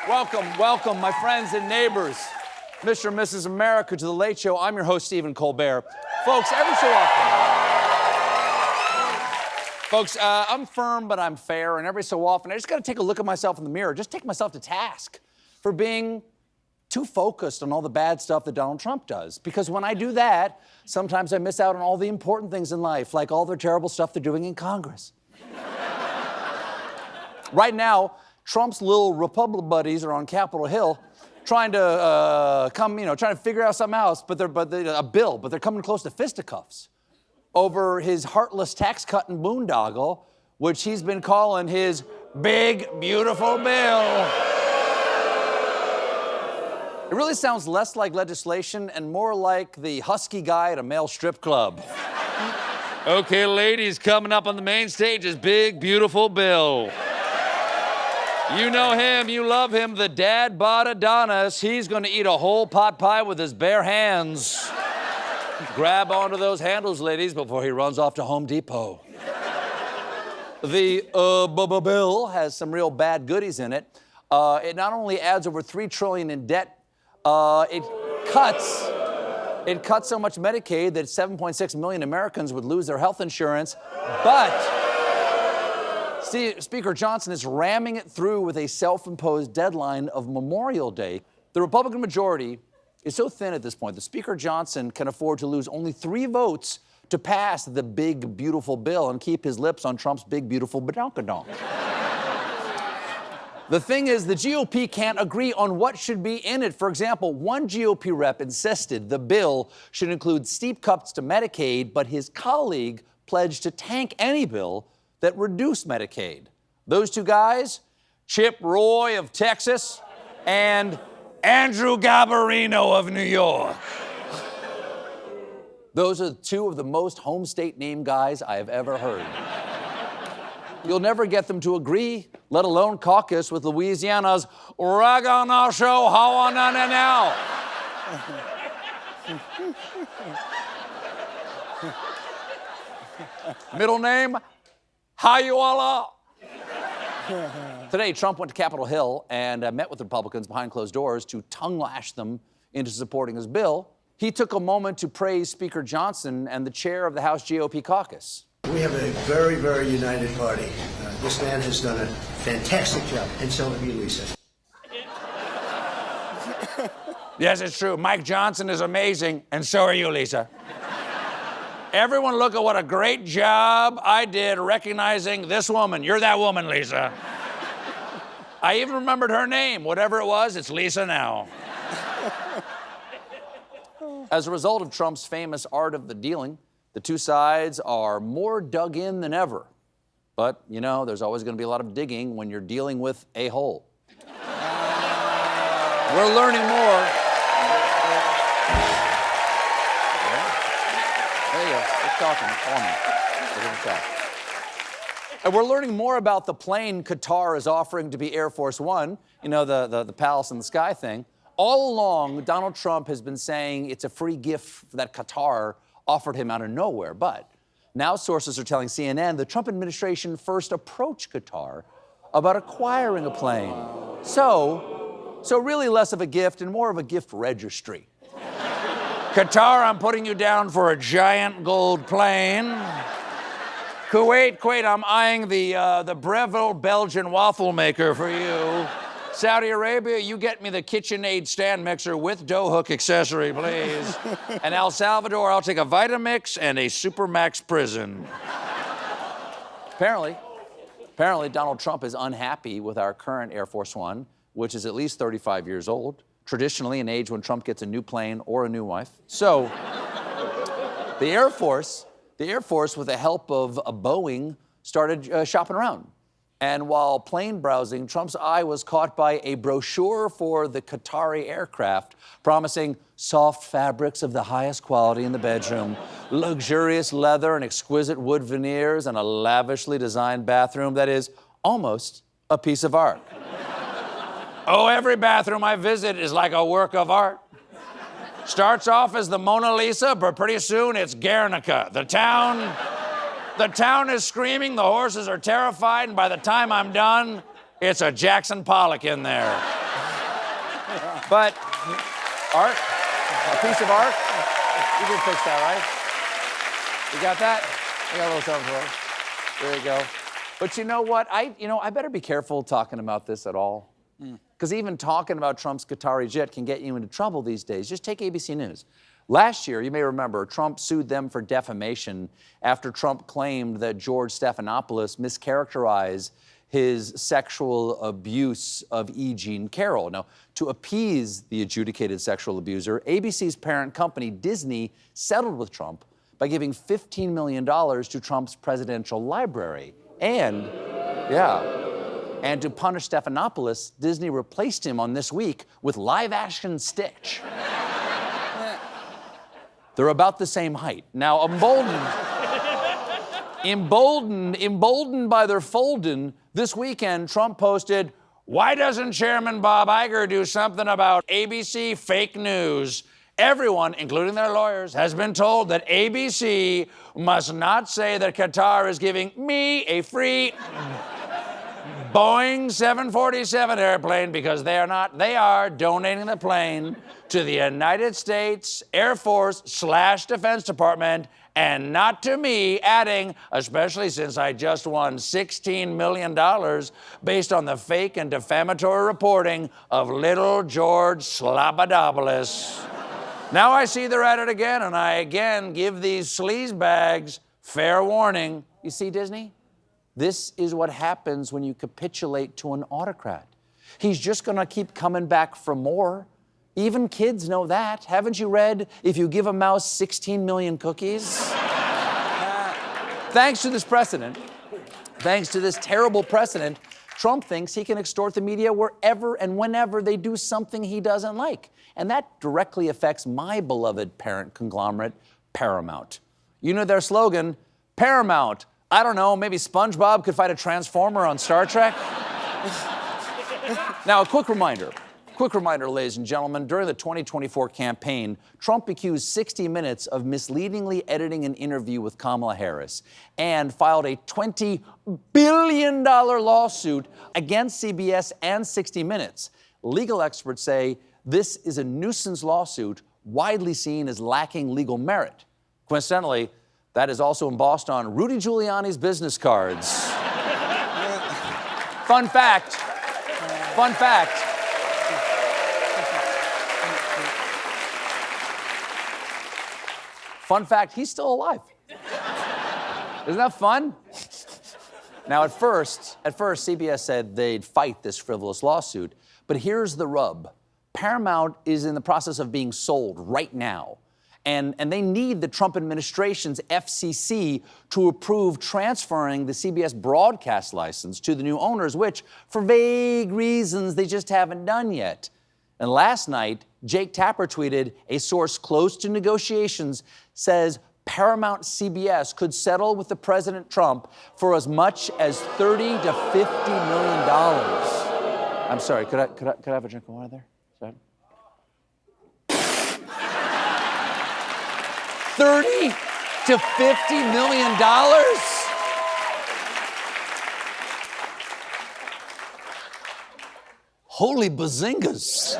Welcome, my friends and neighbors, Mr. and Mrs. America, to The Late Show. I'm your host, Stephen Colbert. Folks, every so often, I'm firm, but I'm fair, and every so often, I just gotta take a look at myself in the mirror, just take myself to task for being too focused on all the bad stuff that Donald Trump does. Because when I do that, sometimes I miss out on all the important things in life, like all the terrible stuff they're doing in Congress. Right now, Trump's little Republican buddies are on Capitol Hill trying to trying to figure out something else, but they're coming close to fisticuffs over his heartless tax-cutting boondoggle, which he's been calling his big, beautiful bill. It really sounds less like legislation and more like the husky guy at a male strip club. Okay, ladies, coming up on the main stage is Big, Beautiful Bill. You know him, you love him, the dad bod Adonis. He's gonna eat a whole pot pie with his bare hands. Grab onto those handles, ladies, before he runs off to Home Depot. The bill has some real bad goodies in it. It not only adds over $3 trillion in debt, it cuts so much Medicaid that 7.6 million Americans would lose their health insurance, but Speaker Johnson is ramming it through with a self-imposed deadline of Memorial Day. The Republican majority is so thin at this point that Speaker Johnson can afford to lose only 3 votes to pass the big, beautiful bill and keep his lips on Trump's big, beautiful badonkadonk. The thing is, the GOP can't agree on what should be in it. For example, one GOP rep insisted the bill should include steep cuts to Medicaid, but his colleague pledged to tank any bill that reduced Medicaid. Those two guys, Chip Roy of Texas and Andrew Garbarino of New York. Those are 2 of the most home state name guys I have ever heard. You'll never get them to agree, let alone caucus with Louisiana's Raganasho Hawanananao. Middle name, Hayuala. Today, Trump went to Capitol Hill and met with Republicans behind closed doors to tongue-lash them into supporting his bill. He took a moment to praise Speaker Johnson and the chair of the House GOP caucus. We have a very, very united party. This man has done a fantastic job, and so have you, Lisa. Yes, it's true. Mike Johnson is amazing, and so are you, Lisa. Everyone look at what a great job I did recognizing this woman. You're that woman, Lisa. I even remembered her name. Whatever it was, it's Lisa now. As a result of Trump's famous art of the dealing, the two sides are more dug in than ever. But, you know, there's always going to be a lot of digging when you're dealing with a hole. We're learning more. There you go. Keep talking. Call me. We're going to talk. And we're learning more about the plane Qatar is offering to be Air Force One. You know, the palace in the sky thing. All along, Donald Trump has been saying it's a free gift that Qatar offered him out of nowhere. But now sources are telling CNN the Trump administration first approached Qatar about acquiring a plane. So really less of a gift and more of a gift registry. Qatar, I'm putting you down for a giant gold plane. Kuwait, I'm eyeing the Breville Belgian waffle maker for you. Saudi Arabia, you get me the KitchenAid stand mixer with dough hook accessory, please. And El Salvador, I'll take a Vitamix and a Supermax prison. Apparently, Donald Trump is unhappy with our current Air Force One, which is at least 35 years old, traditionally an age when Trump gets a new plane or a new wife. So, the Air Force, with the help of a Boeing, started shopping around. And while plane browsing, Trump's eye was caught by a brochure for the Qatari aircraft, promising soft fabrics of the highest quality in the bedroom, luxurious leather and exquisite wood veneers, and a lavishly designed bathroom that is almost a piece of art. Oh, every bathroom I visit is like a work of art. Starts off as the Mona Lisa, but pretty soon it's Guernica. The town is screaming, the horses are terrified, and by the time I'm done, it's a Jackson Pollock in there. But art, a piece of art, you can fix that, right? You got that? I got a little something for you. There you go. But you know what? I better be careful talking about this at all. Because even talking about Trump's Qatari jet can get you into trouble these days. Just take ABC News. Last year, you may remember, Trump sued them for defamation after Trump claimed that George Stephanopoulos mischaracterized his sexual abuse of E. Jean Carroll. Now, to appease the adjudicated sexual abuser, ABC's parent company, Disney, settled with Trump by giving $15 million to Trump's presidential library. And to punish Stephanopoulos, Disney replaced him on This Week with live-action Stitch. They're about the same height. Now, emboldened by their folding, this weekend, Trump posted, "Why doesn't Chairman Bob Iger do something about ABC fake news? Everyone, including their lawyers, has been told that ABC must not say that Qatar is giving me a free Boeing 747 airplane because they are not. They are donating the plane to the United States Air Force / Defense Department and not to me," adding, "especially since I just won $16 million based on the fake and defamatory reporting of little George Slobodopoulos. Now I see they're at it again, and I again give these sleazebags fair warning." You see, Disney? This is what happens when you capitulate to an autocrat. He's just gonna keep coming back for more. Even kids know that. Haven't you read If You Give a Mouse 16 Million Cookies? Thanks to this precedent, thanks to this terrible precedent, Trump thinks he can extort the media wherever and whenever they do something he doesn't like. And that directly affects my beloved parent conglomerate, Paramount. You know their slogan, Paramount. I don't know, maybe SpongeBob could fight a Transformer on Star Trek? Now, a quick reminder, ladies and gentlemen, during the 2024 campaign, Trump accused 60 Minutes of misleadingly editing an interview with Kamala Harris and filed a $20 billion lawsuit against CBS and 60 Minutes. Legal experts say this is a nuisance lawsuit widely seen as lacking legal merit. Coincidentally, that is also embossed on Rudy Giuliani's business cards. Fun fact. Fun fact, he's still alive. Isn't that fun? Now, at first, CBS said they'd fight this frivolous lawsuit, but here's the rub. Paramount is in the process of being sold right now. And they need the Trump administration's FCC to approve transferring the CBS broadcast license to the new owners, which, for vague reasons, they just haven't done yet. And last night, Jake Tapper tweeted, a source close to negotiations says Paramount CBS could settle with the President Trump for as much as $30 to $50 million. I'm sorry, could I have a drink of water there? Sorry. $30 to $50 million? Holy bazingas.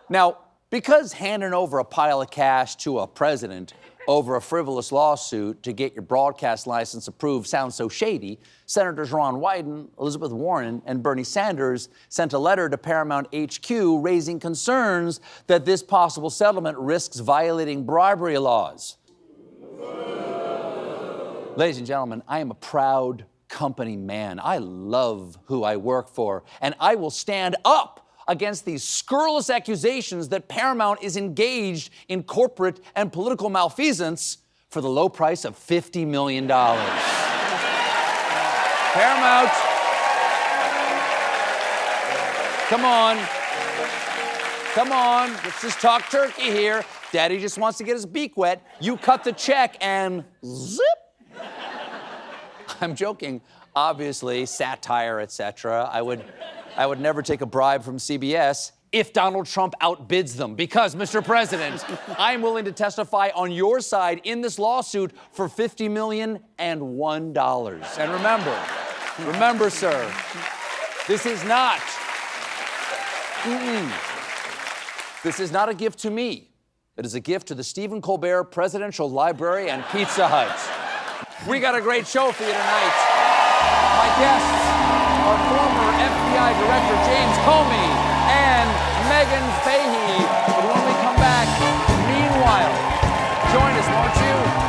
Now, because handing over a pile of cash to a president over a frivolous lawsuit to get your broadcast license approved sounds so shady, Senators Ron Wyden, Elizabeth Warren, and Bernie Sanders sent a letter to Paramount HQ raising concerns that this possible settlement risks violating bribery laws. Ladies and gentlemen, I am a proud company man. I love who I work for, and I will stand up against these scurrilous accusations that Paramount is engaged in corporate and political malfeasance for the low price of $50 million. Paramount, come on, let's just talk turkey here. Daddy just wants to get his beak wet. You cut the check and zip. I'm joking, obviously, satire, etc. I would never take a bribe from CBS if Donald Trump outbids them. Because, Mr. President, I'm willing to testify on your side in this lawsuit for $50 million and $1. And remember, sir, this is not This is not a gift to me. It is a gift to the Stephen Colbert Presidential Library and Pizza Hut. We got a great show for you tonight. My guests are former FBI Director James Comey and Megan Fahey. But when we come back, meanwhile, join us, won't you?